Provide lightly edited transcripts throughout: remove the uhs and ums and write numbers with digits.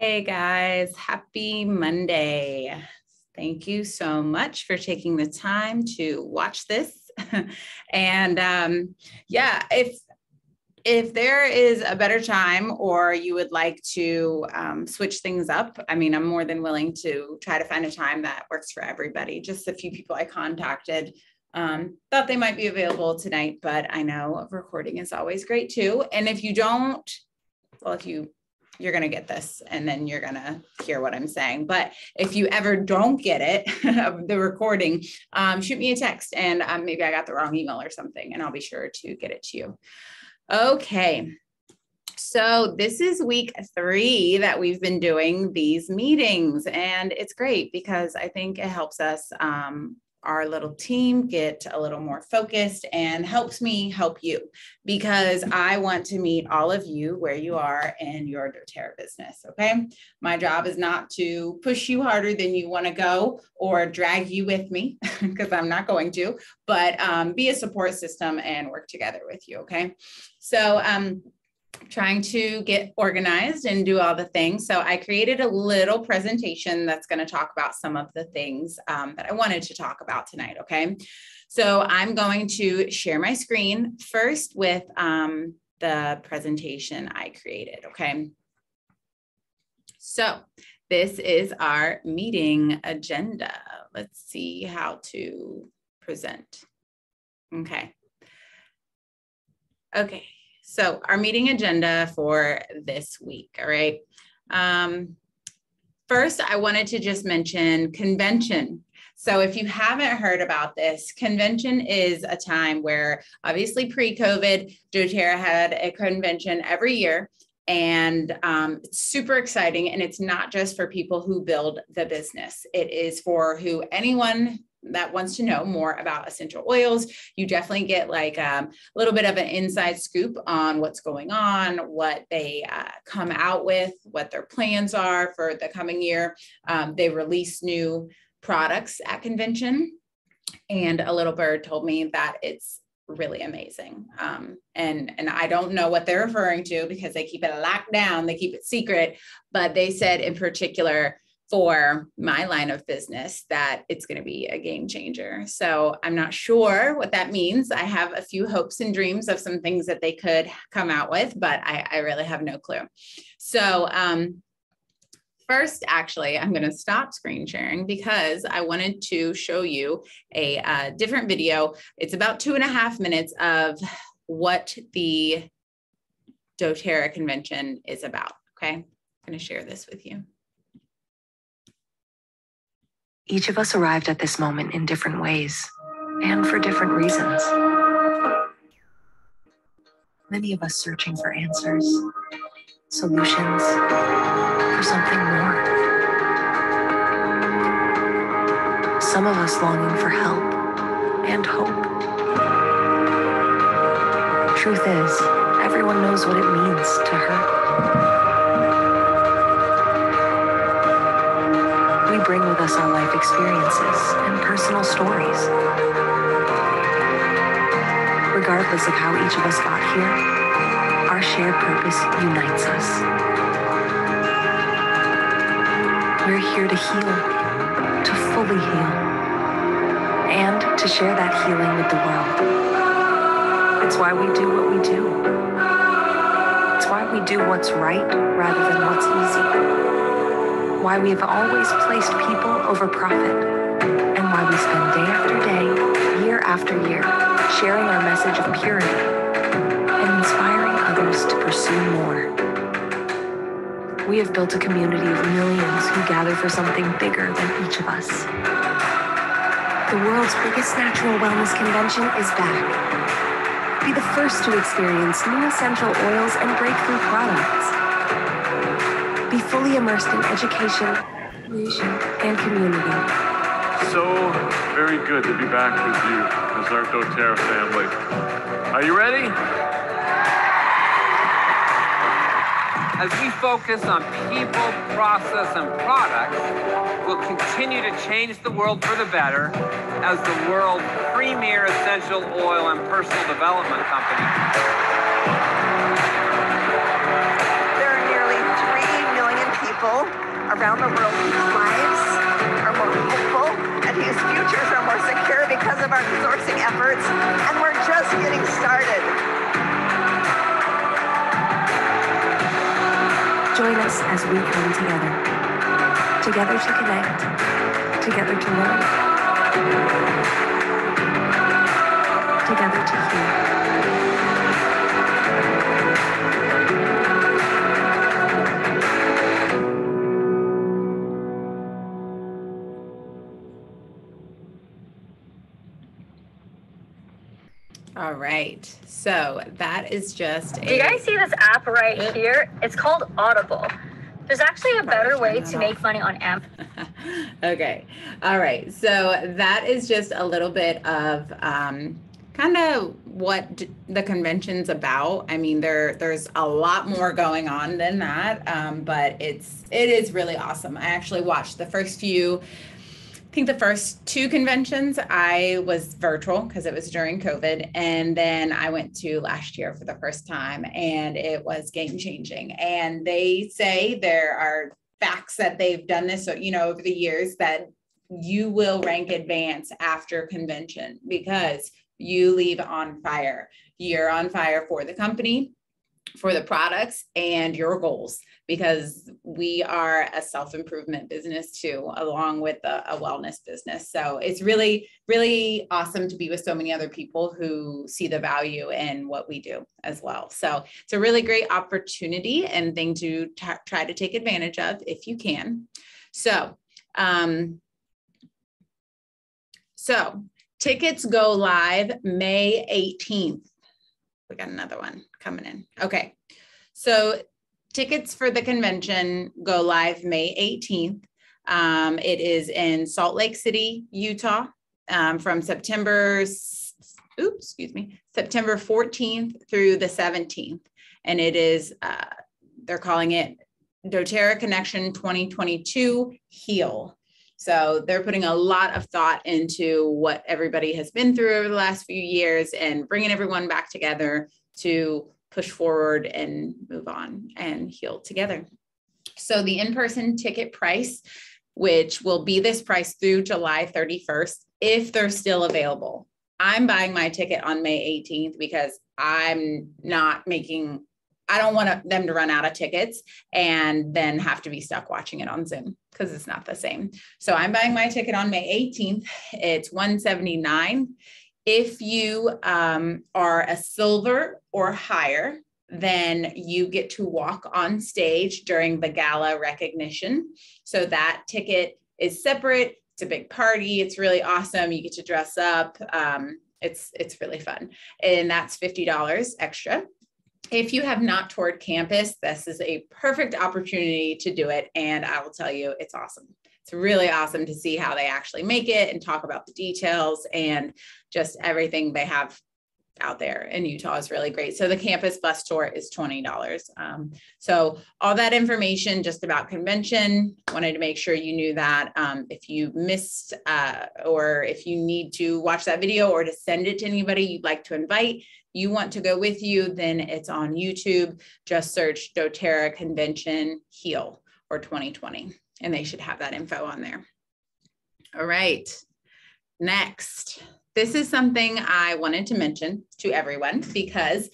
Hey guys, happy Monday. Thank you so much for taking the time to watch this. And yeah, if there is a better time or you would like to switch things up, I mean, I'm more than willing to try to find a time that works for everybody. Just a few people I contacted thought they might be available tonight, but I know recording is always great too. And if you don't, well, you're going to get this and then you're going to hear what I'm saying. But if you ever don't get it, the recording, shoot me a text and maybe I got the wrong email or something, and I'll be sure to get it to you. Okay. So this is week 3 that we've been doing these meetings, and it's great because I think it helps us, our little team, get a little more focused and helps me help you, because I want to meet all of you where you are in your doTERRA business. Okay. My job is not to push you harder than you want to go or drag you with me, because I'm not going to, but be a support system and work together with you. Okay. So, trying to get organized and do all the things. So I created a little presentation that's going to talk about some of the things that I wanted to talk about tonight. Okay. So I'm going to share my screen first with the presentation I created. Okay. So this is our meeting agenda. Let's see how to present. Okay. Okay. So our meeting agenda for this week, all right? First, I wanted to just mention convention. So if you haven't heard about this, convention is a time where, obviously pre-COVID, doTERRA had a convention every year, and it's super exciting. And it's not just for people who build the business. It is for anyone that wants to know more about essential oils. You definitely get like a little bit of an inside scoop on what's going on, what they come out with, what their plans are for the coming year. They release new products at convention, and a little bird told me that it's really amazing. And I don't know what they're referring to because they keep it locked down, they keep it secret, but they said in particular for my line of business that it's going to be a game changer. So I'm not sure what that means. I have a few hopes and dreams of some things that they could come out with, but I really have no clue. So first, actually, I'm going to stop screen sharing because I wanted to show you a different video. It's about 2.5 minutes of what the doTERRA convention is about. Okay, I'm going to share this with you. Each of us arrived at this moment in different ways and for different reasons. Many of us searching for answers, solutions, for something more. Some of us longing for help and hope. Truth is, everyone knows what it means to hurt. We bring with us our life experiences and personal stories. Regardless of how each of us got here, our shared purpose unites us. We're here to heal, to fully heal, and to share that healing with the world. It's why we do what we do. It's why we do what's right rather than what's easy. Why we've always placed people over profit, and why we spend day after day, year after year, sharing our message of purity and inspiring others to pursue more. We have built a community of millions who gather for something bigger than each of us. The world's biggest natural wellness convention is back. Be the first to experience new essential oils and breakthrough products. Be fully immersed in education, creation, and community. So very good to be back with you as our doTERRA family. Are you ready? As we focus on people, process, and products, we'll continue to change the world for the better as the world's premier essential oil and personal development company. There are nearly 3 million people around the world whose lives are more hopeful and whose futures are more secure because of our sourcing efforts, and we're just getting started. Join us as we come together. Together to connect. Together to learn. Together to heal. All right, so that is just Do you guys see this app right here? It's called Audible. There's actually a better way to make money on Amazon. Okay, all right, so that is just a little bit of kind of what the convention's about. I mean, there's a lot more going on than that, but it is really awesome. I actually watched the first few. I think the first two conventions I was virtual because it was during COVID. And then I went to last year for the first time, and it was game changing. And they say there are facts that they've done this, so, over the years, that you will rank advance after convention because you leave on fire. You're on fire for the company, for the products, and your goals, because we are a self-improvement business too, along with a wellness business. So it's really, really awesome to be with so many other people who see the value in what we do as well. So it's a really great opportunity and thing to try to take advantage of if you can. So, tickets go live May 18th. We got another one coming in. Okay. So tickets for the convention go live May 18th. It is in Salt Lake City, Utah, from September 14th through the 17th. And it is, they're calling it doTERRA Connection 2022 Heal. So they're putting a lot of thought into what everybody has been through over the last few years and bringing everyone back together to push forward and move on and heal together. So the in-person ticket price, which will be this price through July 31st, if they're still available. I'm buying my ticket on May 18th because I don't want them to run out of tickets and then have to be stuck watching it on Zoom because it's not the same. So I'm buying my ticket on May 18th. It's $179. If you are a silver or higher, then you get to walk on stage during the gala recognition. So that ticket is separate. It's a big party. It's really awesome. You get to dress up. It's really fun. And that's $50 extra. If you have not toured campus, this is a perfect opportunity to do it. And I will tell you, it's awesome. It's really awesome to see how they actually make it and talk about the details and just everything they have out there in Utah is really great. So the campus bus tour is $20. So all that information just about convention, wanted to make sure you knew that. If you missed or if you need to watch that video or to send it to anybody you'd like to invite, you want to go with you, then it's on YouTube. Just search doTERRA Convention Heal or 2020, and they should have that info on there. All right, next. This is something I wanted to mention to everyone because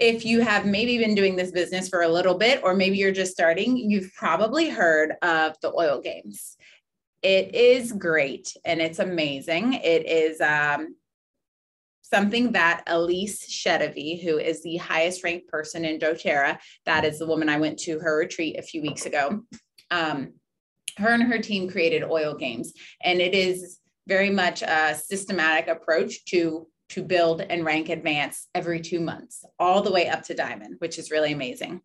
if you have maybe been doing this business for a little bit, or maybe you're just starting, you've probably heard of the oil games. It is great and it's amazing. It is something that Elise Shedevy, who is the highest ranked person in doTERRA, that is the woman I went to her retreat a few weeks ago. Her and her team created oil games, and it is very much a systematic approach to build and rank advance every 2 months, all the way up to diamond, which is really amazing.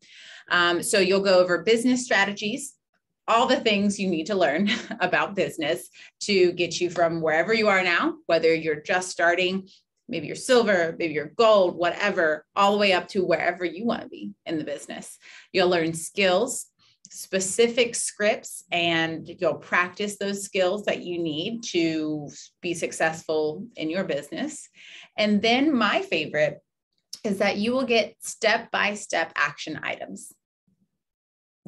So you'll go over business strategies, all the things you need to learn about business to get you from wherever you are now, whether you're just starting, maybe you're silver, maybe you're gold, whatever, all the way up to wherever you want to be in the business. You'll learn skills, specific scripts, and you'll practice those skills that you need to be successful in your business. And then my favorite is that you will get step-by-step action items.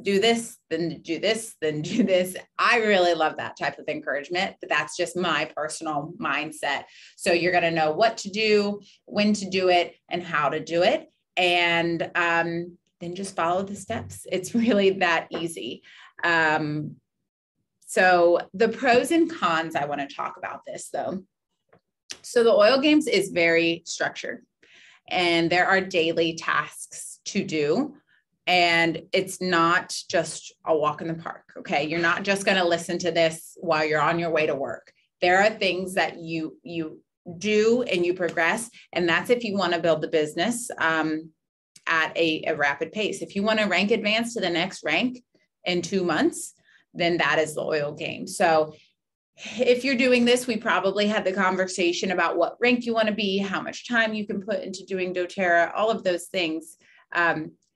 do this, then do this, then do this. I really love that type of encouragement, but that's just my personal mindset. So you're going to know what to do, when to do it, and how to do it. And then just follow the steps. It's really that easy. So the pros and cons, I want to talk about this though. So the Oil Games is very structured and there are daily tasks to do. And it's not just a walk in the park, okay? You're not just going to listen to this while you're on your way to work. There are things that you do and you progress, and that's if you want to build the business at a rapid pace. If you want to rank advance to the next rank in 2 months, then that is the Oil Game. So if you're doing this, we probably had the conversation about what rank you want to be, how much time you can put into doing doTERRA, all of those things.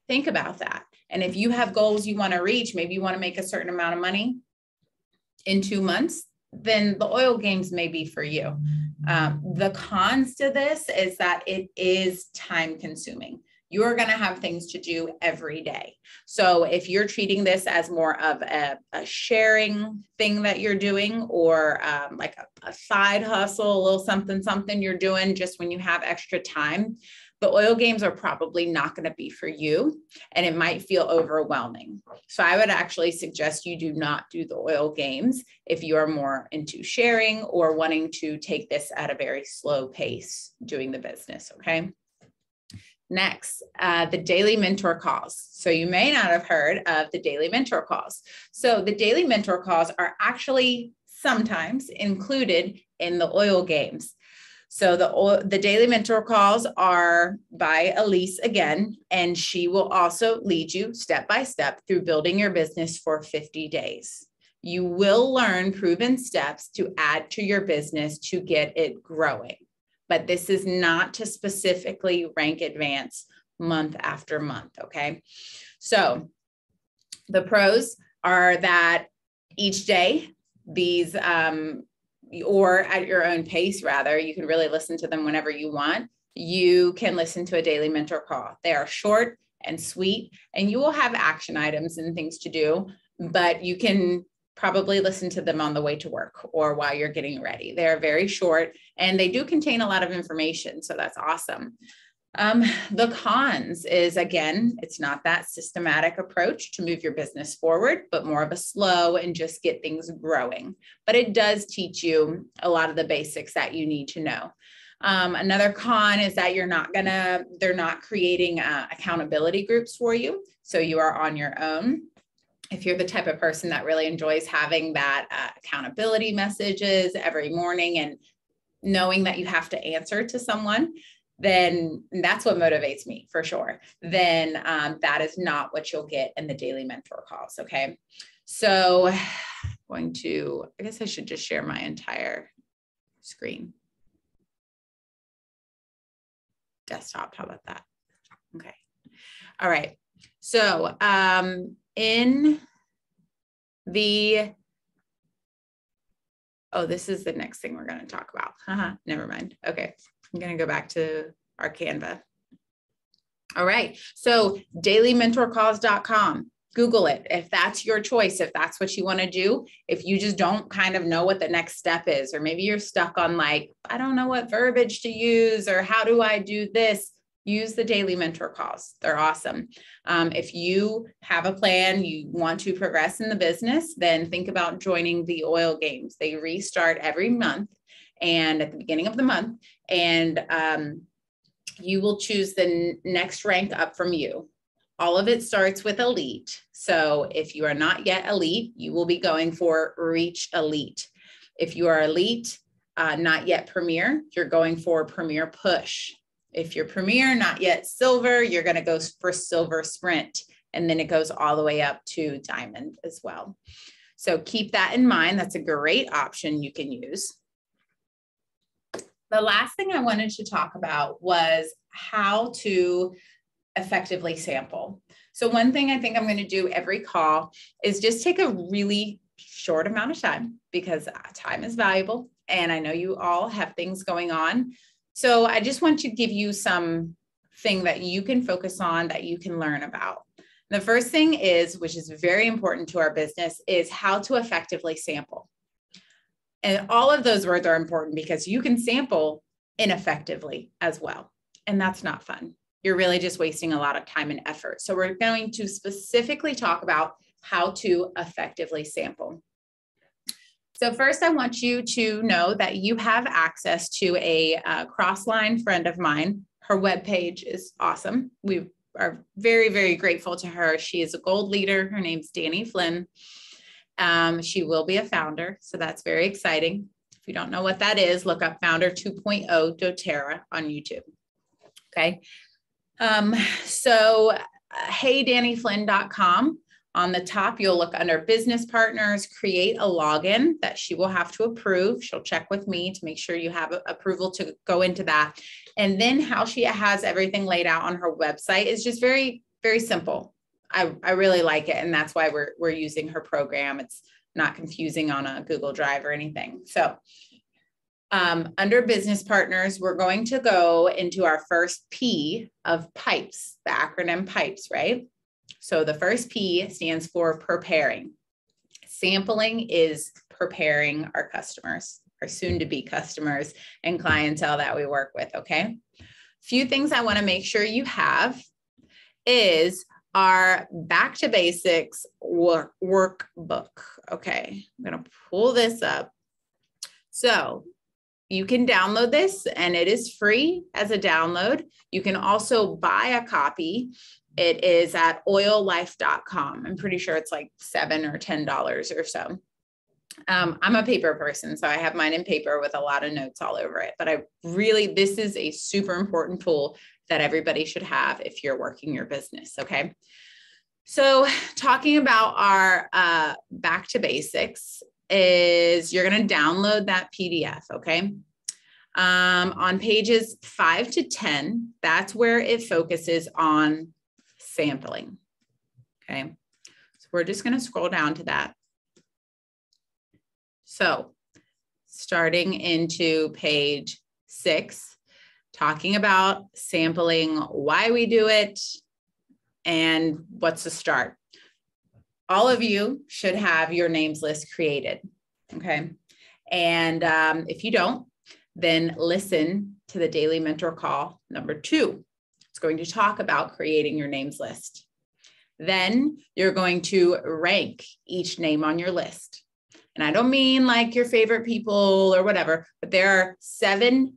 Think about that. And if you have goals you want to reach, maybe you want to make a certain amount of money in 2 months, then the Oil Games may be for you. The cons to this is that it is time consuming. You're going to have things to do every day. So if you're treating this as more of a sharing thing that you're doing, or like a side hustle, a little something you're doing just when you have extra time, the Oil Games are probably not going to be for you, and it might feel overwhelming. So I would actually suggest you do not do the Oil Games if you are more into sharing or wanting to take this at a very slow pace doing the business, okay? Next, the daily mentor calls. So you may not have heard of the daily mentor calls. So the daily mentor calls are actually sometimes included in the Oil Games. So the daily mentor calls are by Elise again, and she will also lead you step by step through building your business for 50 days. You will learn proven steps to add to your business to get it growing. But this is not to specifically rank advance month after month, okay? So the pros are that each day, these, or at your own pace rather, you can really listen to them whenever you want. You can listen to a daily mentor call. They are short and sweet, and you will have action items and things to do, but you can probably listen to them on the way to work or while you're getting ready. They're very short and they do contain a lot of information. So that's awesome. The cons is, again, it's not that systematic approach to move your business forward, but more of a slow and just get things growing. But it does teach you a lot of the basics that you need to know. Another con is that they're not creating accountability groups for you. So you are on your own. If you're the type of person that really enjoys having that accountability messages every morning and knowing that you have to answer to someone, then that's what motivates me for sure. Then that is not what you'll get in the daily mentor calls, okay? So I guess I should just share my entire screen. Desktop, how about that? Okay, all right. So this is the next thing we're going to talk about. Never mind. Okay. I'm going to go back to our Canva. All right. So dailymentorcalls.com. Google it. If that's your choice, if that's what you want to do, if you just don't kind of know what the next step is, or maybe you're stuck on like, I don't know what verbiage to use, or how do I do this? Use the daily mentor calls. They're awesome. If you have a plan, you want to progress in the business, then think about joining the Oil Games. They restart every month and at the beginning of the month, and you will choose the next rank up from you. All of it starts with elite. So if you are not yet elite, you will be going for reach elite. If you are elite, not yet premier, you're going for premier push. If you're premier, not yet silver, you're going to go for silver sprint. And then it goes all the way up to diamond as well. So keep that in mind. That's a great option you can use. The last thing I wanted to talk about was how to effectively sample. So one thing I think I'm going to do every call is just take a really short amount of time, because time is valuable. And I know you all have things going on. So I just want to give you something that you can focus on, that you can learn about. The first thing is, which is very important to our business, is how to effectively sample. And all of those words are important because you can sample ineffectively as well. And that's not fun. You're really just wasting a lot of time and effort. So we're going to specifically talk about how to effectively sample. So first, I want you to know that you have access to a cross-line friend of mine. Her webpage is awesome. We are very, very grateful to her. She is a gold leader. Her name's Dani Flynn. She will be a founder, so that's very exciting. If you don't know what that is, look up Founder 2.0 doTEAM on YouTube. Okay. HeyDaniFlynn.com. On the top, you'll look under business partners, create a login that she will have to approve. She'll check with me to make sure you have approval to go into that. And then how she has everything laid out on her website is just very, very simple. I really like it. And that's why we're using her program. It's not confusing on a Google Drive or anything. So under business partners, we're going to go into our first P of pipes, the acronym PIPES, right? So the first P stands for preparing. Sampling is preparing our customers, our soon-to-be customers and clientele that we work with, okay? Few things I want to make sure you have is our Back to Basics workbook, okay? I'm going to pull this up. So you can download this and it is free as a download. You can also buy a copy. It is at oillife.com. I'm pretty sure it's like $7 or $10 or so. I'm a paper person, so I have mine in paper with a lot of notes all over it. But this is a super important tool that everybody should have if you're working your business, okay? So talking about our Back to Basics is you're going to download that PDF, okay? On pages 5 to 10, that's where it focuses on sampling, okay? So we're just going to scroll down to that. So starting into page 6, talking about sampling, why we do it, and what's the start. All of you should have your names list created, okay? And if you don't, then listen to the Daily Mentor Call number 2. It's going to talk about creating your names list. Then you're going to rank each name on your list. And I don't mean like your favorite people or whatever, but there are 7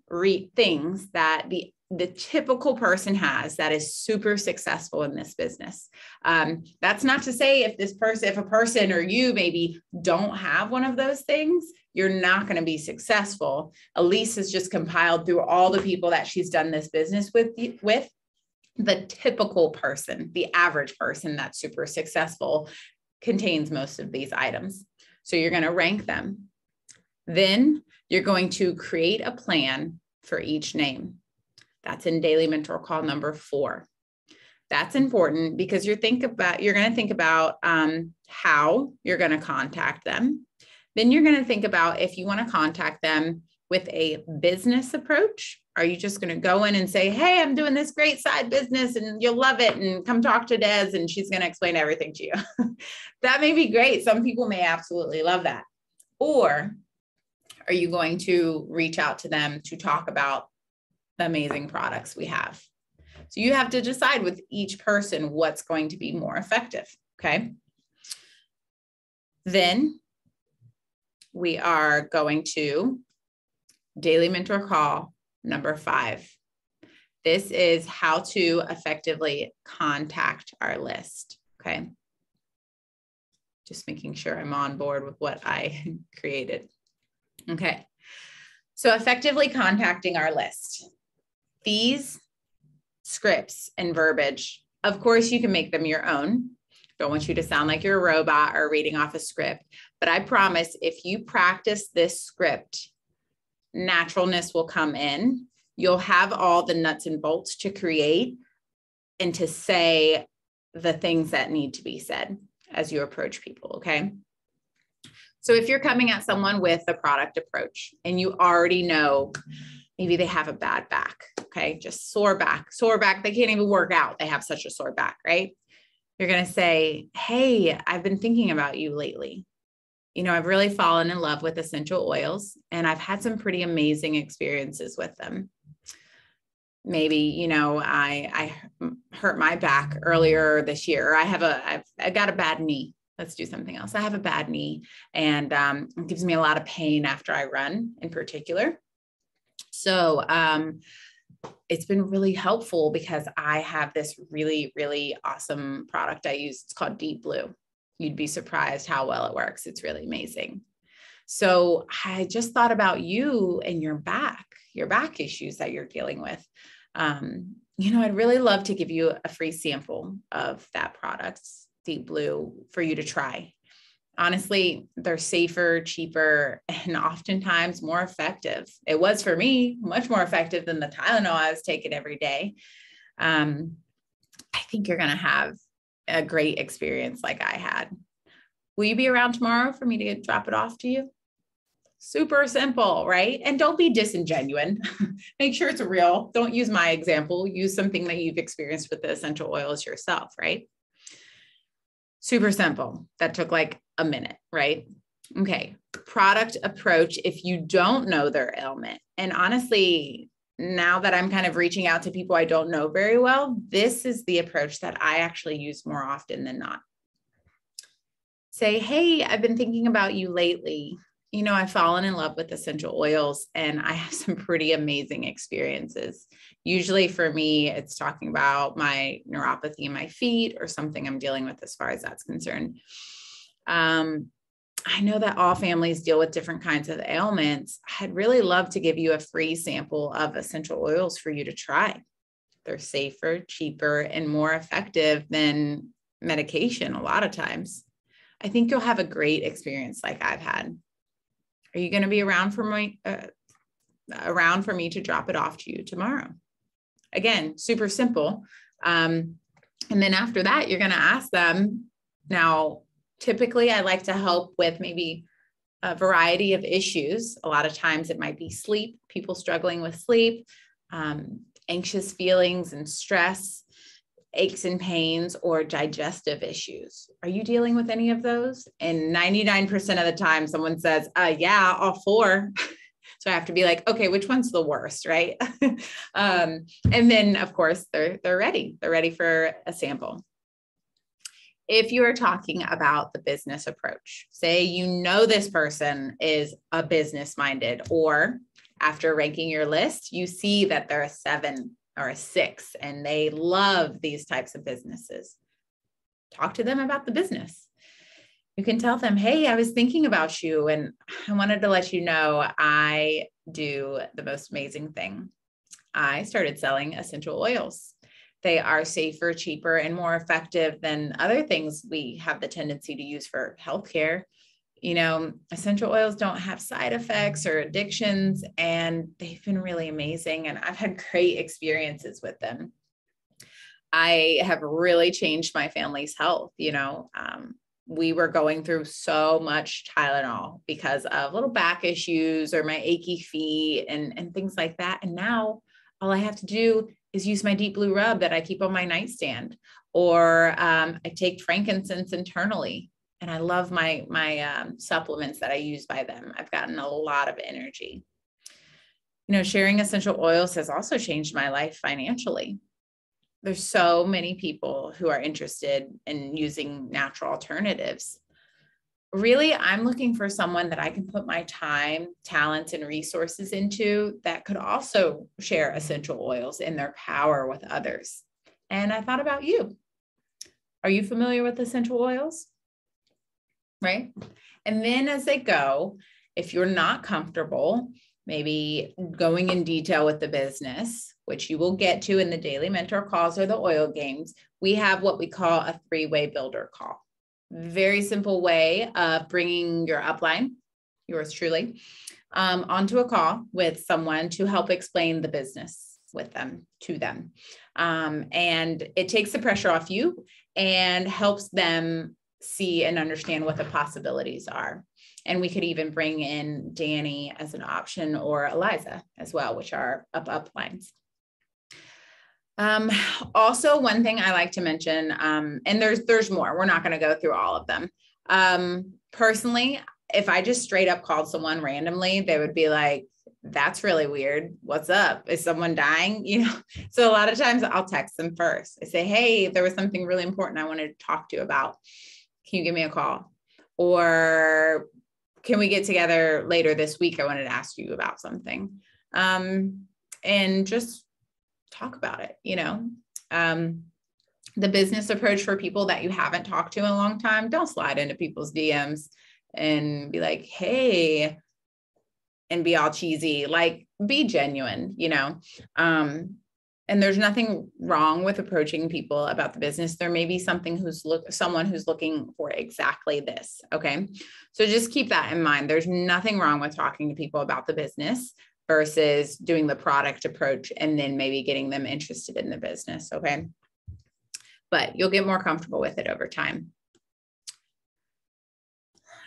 things that the typical person has that is super successful in this business. That's not to say if a person or you maybe don't have one of those things, you're not going to be successful. Elise has just compiled through all the people that she's done this business with the typical person, the average person that's super successful contains most of these items. So you're going to rank them. Then you're going to create a plan for each name. That's in Daily Mentor Call number 4. That's important because you're going to think about how you're going to contact them. Then you're going to think about if you want to contact them with a business approach. Are you just going to go in and say, hey, I'm doing this great side business and you'll love it, and come talk to Des and she's going to explain everything to you? That may be great. Some people may absolutely love that. Or are you going to reach out to them to talk about the amazing products we have? So you have to decide with each person what's going to be more effective, okay? Then we are going to Daily Mentor Call number 5. This is how to effectively contact our list, okay? Just making sure I'm on board with what I created. Okay, so effectively contacting our list. These scripts and verbiage, of course, you can make them your own. Don't want you to sound like you're a robot or reading off a script, but I promise if you practice this script, naturalness will come in. You'll have all the nuts and bolts to create and to say the things that need to be said as you approach people, okay? So if you're coming at someone with a product approach and you already know maybe they have a bad back, okay? Just sore back, they can't even work out. They have such a sore back, right? You're going to say, hey, I've been thinking about you lately. I've really fallen in love with essential oils, and I've had some pretty amazing experiences with them. Maybe, I hurt my back earlier this year. I got a bad knee. Let's do something else. I have a bad knee, and it gives me a lot of pain after I run in particular. So it's been really helpful because I have this really, really awesome product I use. It's called Deep Blue. You'd be surprised how well it works. It's really amazing. So I just thought about you and your back issues that you're dealing with. I'd really love to give you a free sample of that product, Deep Blue, for you to try. Honestly, they're safer, cheaper, and oftentimes more effective. It was for me much more effective than the Tylenol I was taking every day. I think you're going to have a great experience like I had. Will you be around tomorrow for me to drop it off to you? Super simple, right? And don't be disingenuous. Make sure it's real. Don't use my example. Use something that you've experienced with the essential oils yourself, right? Super simple. That took like a minute, right? Okay. Product approach. If you don't know their ailment, and honestly, now that I'm kind of reaching out to people I don't know very well, this is the approach that I actually use more often than not. Say, hey, I've been thinking about you lately. I've fallen in love with essential oils, and I have some pretty amazing experiences. Usually for me, it's talking about my neuropathy in my feet or something I'm dealing with as far as that's concerned. I know that all families deal with different kinds of ailments. I'd really love to give you a free sample of essential oils for you to try. They're safer, cheaper, and more effective than medication a lot of times. I think you'll have a great experience like I've had. Are you going to be around for me to drop it off to you tomorrow? Again, super simple. And then after that, you're going to ask them. Now, typically, I like to help with maybe a variety of issues. A lot of times it might be sleep, people struggling with sleep, anxious feelings and stress, aches and pains, or digestive issues. Are you dealing with any of those? And 99% of the time someone says, yeah, all four. So I have to be like, okay, which one's the worst, right? And then of course they're ready. They're ready for a sample. If you are talking about the business approach, say, this person is a business minded, or after ranking your list, you see that they're a 7 or a 6, and they love these types of businesses. Talk to them about the business. You can tell them, hey, I was thinking about you, and I wanted to let you know I do the most amazing thing. I started selling essential oils. They are safer, cheaper, and more effective than other things we have the tendency to use for healthcare. Essential oils don't have side effects or addictions, and they've been really amazing. And I've had great experiences with them. I have really changed my family's health. We were going through so much Tylenol because of little back issues or my achy feet and things like that. And now all I have to do is use my Deep Blue rub that I keep on my nightstand, or I take frankincense internally. And I love my supplements that I use by them. I've gotten a lot of energy. Sharing essential oils has also changed my life financially. There's so many people who are interested in using natural alternatives. Really, I'm looking for someone that I can put my time, talents, and resources into that could also share essential oils and their power with others. And I thought about you. Are you familiar with essential oils? Right? And then as they go, if you're not comfortable, maybe going in detail with the business, which you will get to in the daily mentor calls or the oil games, we have what we call a 3-way builder call. Very simple way of bringing your upline, yours truly, onto a call with someone to help explain the business with them, to them. And it takes the pressure off you and helps them see and understand what the possibilities are. And we could even bring in Danny as an option, or Eliza as well, which are uplines. Also, one thing I like to mention, and there's more, we're not going to go through all of them. Personally, if I just straight up called someone randomly, they would be like, that's really weird. What's up? Is someone dying? You know? So a lot of times I'll text them first. I say, hey, there was something really important I wanted to talk to you about. Can you give me a call? Or can we get together later this week? I wanted to ask you about something. And just talk about it, you know. The business approach for people that you haven't talked to in a long time, don't slide into people's DMs and be like, hey, and be all cheesy, like be genuine, you know. And there's nothing wrong with approaching people about the business. There may be someone who's looking for exactly this. Okay. So just keep that in mind. There's nothing wrong with talking to people about the business versus doing the product approach and then maybe getting them interested in the business. Okay. But you'll get more comfortable with it over time.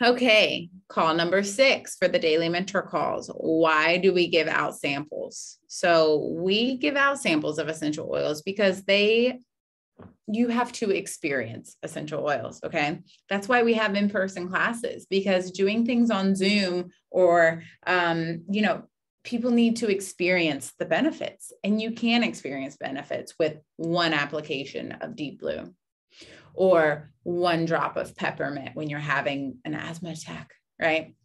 Okay, call number 6 for the daily mentor calls. Why do we give out samples? So we give out samples of essential oils because you have to experience essential oils, okay? That's why we have in-person classes, because doing things on Zoom or, you know, people need to experience the benefits, and you can experience benefits with one application of Deep Blue, or 1 drop of peppermint when you're having an asthma attack, right?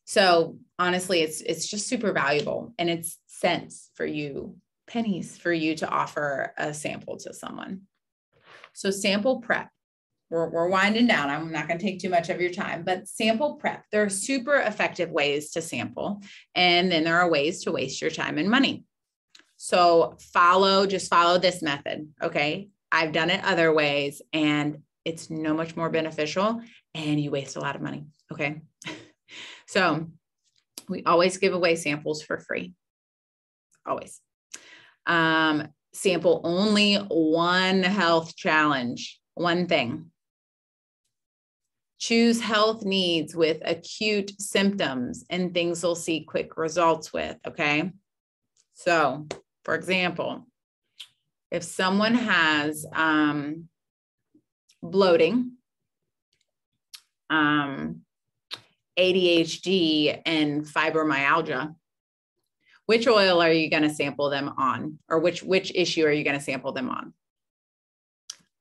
So honestly, it's just super valuable, and it's cents for you, pennies for you to offer a sample to someone. So sample prep, we're winding down. I'm not going to take too much of your time, but sample prep, there are super effective ways to sample, and then there are ways to waste your time and money. So just follow this method, okay? I've done it other ways, and it's no much more beneficial, and you waste a lot of money. Okay. So we always give away samples for free. Always. Sample only 1 health challenge, 1 thing. Choose health needs with acute symptoms and things you'll see quick results with. Okay. So for example, if someone has bloating, ADHD, and fibromyalgia, which oil are you going to sample them on? Or which issue are you going to sample them on?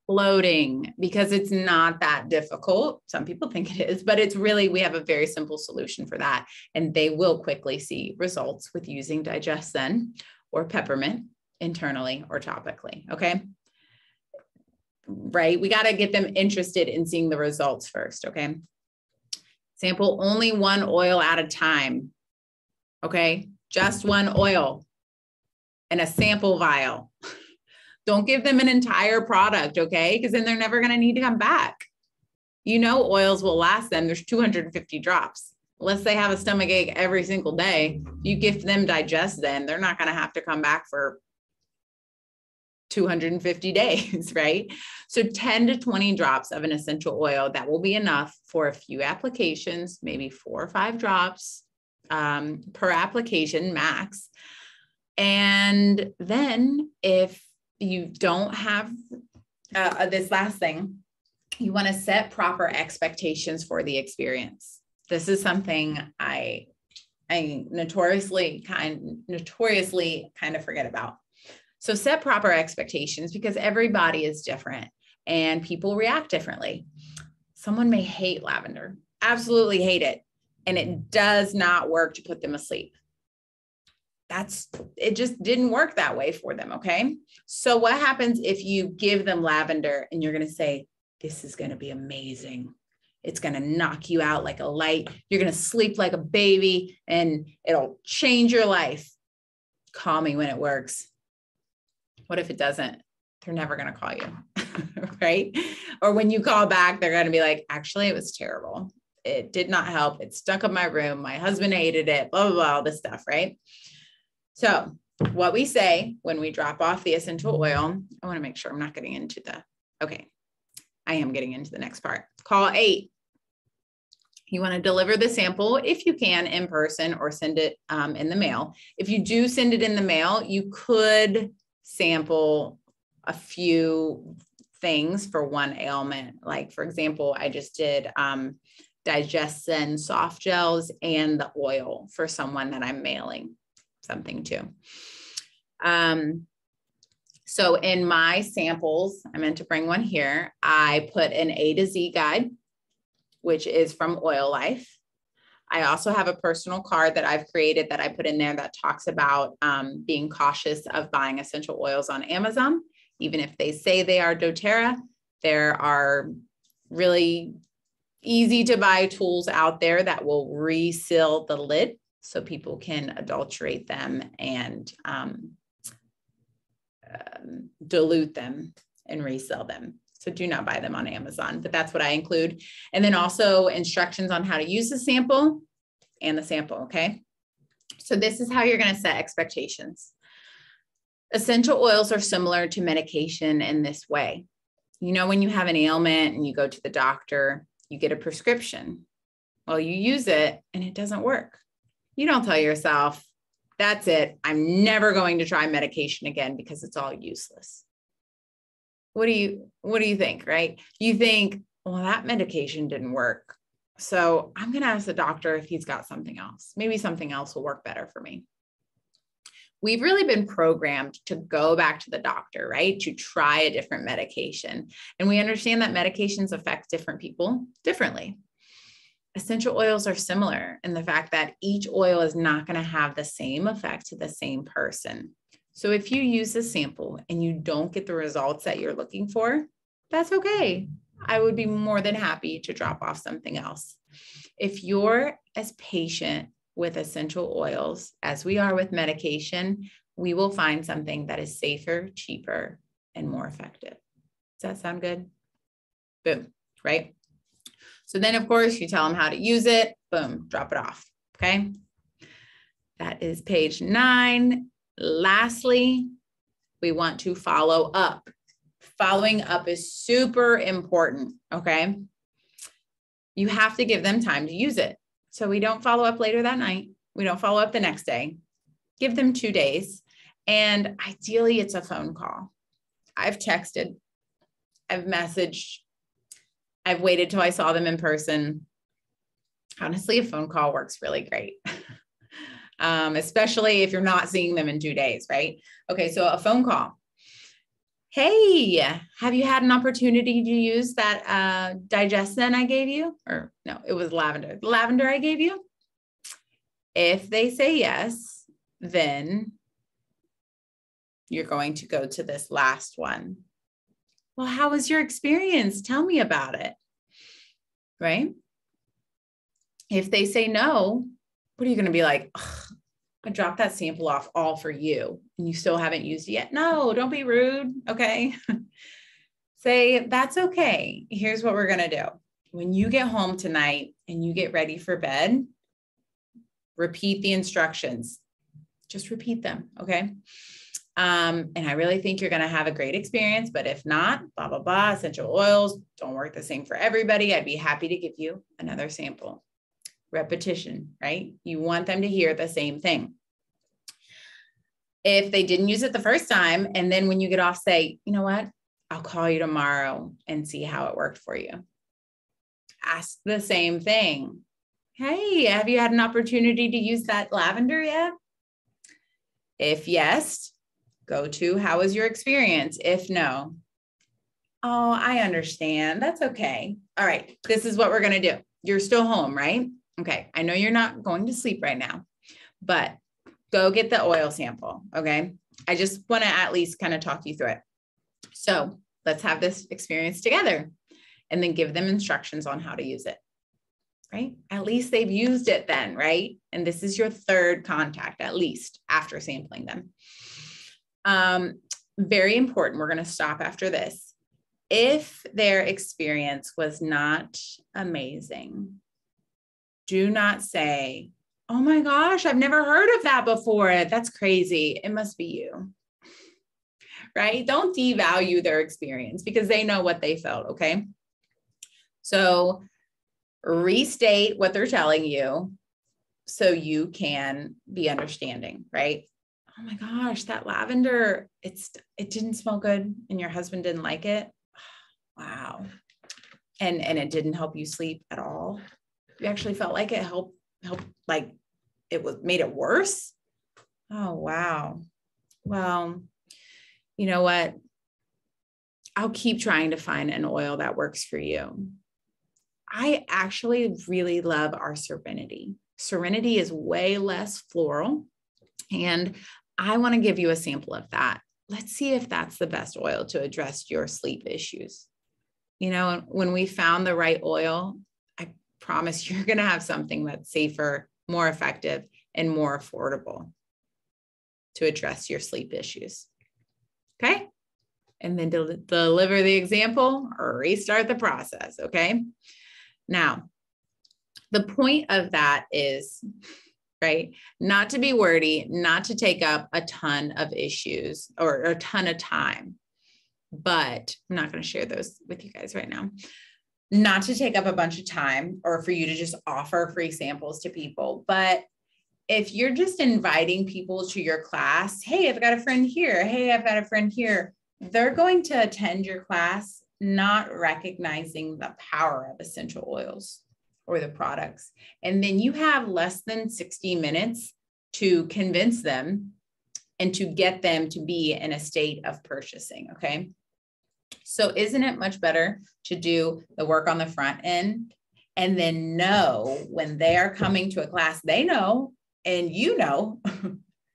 Bloating, because it's not that difficult. Some people think it is, but it's really, we have a very simple solution for that. And they will quickly see results with using Digest Zen or peppermint internally or topically. Okay. Right. We got to get them interested in seeing the results first. Okay. Sample only 1 oil at a time. Okay. Just 1 oil and a sample vial. Don't give them an entire product. Okay. Because then they're never going to need to come back. You know, oils will last them. There's 250 drops. Unless they have a stomach ache every single day, you gift them Digest Zen, they're not going to have to come back for 250 days, right? So 10 to 20 drops of an essential oil, that will be enough for a few applications, maybe 4 or 5 drops per application max. And then if you don't have this last thing, you want to set proper expectations for the experience. This is something I notoriously kind of forget about. So set proper expectations, because everybody is different and people react differently. Someone may hate lavender, absolutely hate it, and it does not work to put them asleep. It just didn't work that way for them. Okay. So what happens if you give them lavender and you're going to say, this is going to be amazing. It's going to knock you out like a light. You're going to sleep like a baby and it'll change your life. Call me when it works. What if it doesn't? They're never going to call you, right? Or when you call back, they're going to be like, actually, it was terrible. It did not help. It stunk up my room. My husband hated it, blah, blah, blah, all this stuff, right? So what we say when we drop off the essential oil, I want to make sure I'm not getting into okay. I am getting into the next part. Call 8. You want to deliver the sample if you can in person or send it in the mail. If you do send it in the mail, you could sample a few things for one ailment. Like, for example, I just did Digestin soft gels and the oil for someone that I'm mailing something to. So in my samples, I meant to bring one here. I put an A to Z guide, which is from Oil Life. I also have a personal card that I've created that I put in there that talks about being cautious of buying essential oils on Amazon. Even if they say they are doTERRA, there are really easy to buy tools out there that will reseal the lid so people can adulterate them and dilute them and resell them. So do not buy them on Amazon, but that's what I include. And then also instructions on how to use the sample and the sample, okay? So this is how you're going to set expectations. Essential oils are similar to medication in this way. You know, when you have an ailment and you go to the doctor, you get a prescription. Well, you use it and it doesn't work. You don't tell yourself, that's it, I'm never going to try medication again because it's all useless. What do you think, right? You think, well, that medication didn't work, so I'm going to ask the doctor if he's got something else. Maybe something else will work better for me. We've really been programmed to go back to the doctor, right? To try a different medication. And we understand that medications affect different people differently. Essential oils are similar in the fact that each oil is not going to have the same effect to the same person. So if you use a sample and you don't get the results that you're looking for, that's okay. I would be more than happy to drop off something else. If you're as patient with essential oils as we are with medication, we will find something that is safer, cheaper, and more effective. Does that sound good? Boom, right? So then, of course, you tell them how to use it. Boom, drop it off, okay? That is page 9. Lastly, we want to follow up. Following up is super important, okay? You have to give them time to use it. So we don't follow up later that night. We don't follow up the next day. Give them 2 days. And ideally, it's a phone call. I've texted, I've messaged, I've waited till I saw them in person. Honestly, a phone call works really great. Especially if you're not seeing them in 2 days, right? Okay, so a phone call. Hey, have you had an opportunity to use that Digestin I gave you? Or no, it was lavender. The lavender I gave you? If they say yes, then you're going to go to this last one. Well, how was your experience? Tell me about it, right? If they say no, what are you going to be like? I dropped that sample off all for you and you still haven't used it yet. No, don't be rude. Okay. Say, that's okay. Here's what we're going to do. When you get home tonight and you get ready for bed, repeat the instructions. Just repeat them. Okay. And I really think you're going to have a great experience, but if not, blah, blah, blah, essential oils don't work the same for everybody. I'd be happy to give you another sample. Repetition, right? You want them to hear the same thing. If they didn't use it the first time, and then when you get off, say, you know what? I'll call you tomorrow and see how it worked for you. Ask the same thing. Hey, have you had an opportunity to use that lavender yet? If yes, go to, how was your experience? If no, oh, I understand. That's okay. All right, this is what we're going to do. You're still home, right? Okay, I know you're not going to sleep right now, but go get the oil sample, okay? I just want to at least kind of talk you through it. So let's have this experience together and then give them instructions on how to use it, right? At least they've used it then, right? And this is your third contact, at least, after sampling them. Very important, we're going to stop after this. If their experience was not amazing, do not say, oh my gosh, I've never heard of that before. That's crazy. It must be you, right? Don't devalue their experience because they know what they felt, okay? So restate what they're telling you so you can be understanding, right? oh my gosh, that lavender, it didn't smell good and your husband didn't like it. Wow. And it didn't help you sleep at all. You actually felt like it helped like made it worse. Oh, wow. Well, you know what? I'll keep trying to find an oil that works for you. I actually really love our Serenity. Serenity is way less floral. And I want to give you a sample of that. Let's see if that's the best oil to address your sleep issues. You know, when we found the right oil, I promise you're going to have something that's safer, more effective, and more affordable to address your sleep issues. Okay? And then deliver the example or restart the process. Okay? Now, the point of that is, right, not to be wordy, not to take up a ton of issues or a ton of time, but I'm not going to share those with you guys right now. Not to take up a bunch of time or for you to just offer free samples to people. But if you're just inviting people to your class, hey, I've got a friend here. Hey, I've got a friend here. They're going to attend your class, not recognizing the power of essential oils or the products. And then you have less than 60 minutes to convince them and to get them to be in a state of purchasing, okay? So isn't it much better to do the work on the front end and then know when they are coming to a class, they know, and you know,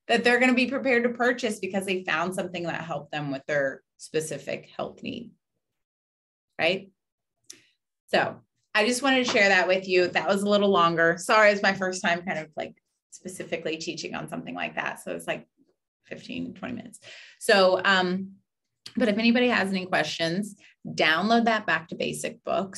that they're going to be prepared to purchase because they found something that helped them with their specific health need, right? So I just wanted to share that with you. That was a little longer. Sorry, it's my first time kind of like specifically teaching on something like that. So it's like 15, 20 minutes. So, but if anybody has any questions, download that Back to Basic book,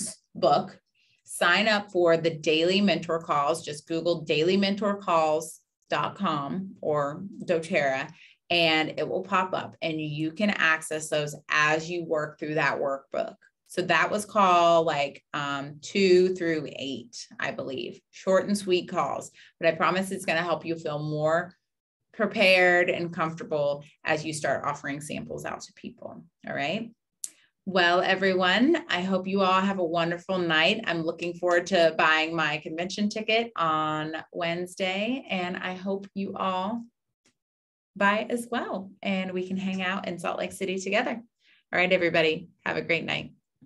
sign up for the daily mentor calls. Just Google dailymentorcalls.com or doTEAM, and it will pop up and you can access those as you work through that workbook. So that was call like 2 through 8, I believe, short and sweet calls, but I promise it's going to help you feel more prepared and comfortable as you start offering samples out to people. All right. Well, everyone, I hope you all have a wonderful night. I'm looking forward to buying my convention ticket on Wednesday, and I hope you all buy as well, and we can hang out in Salt Lake City together. All right, everybody, have a great night.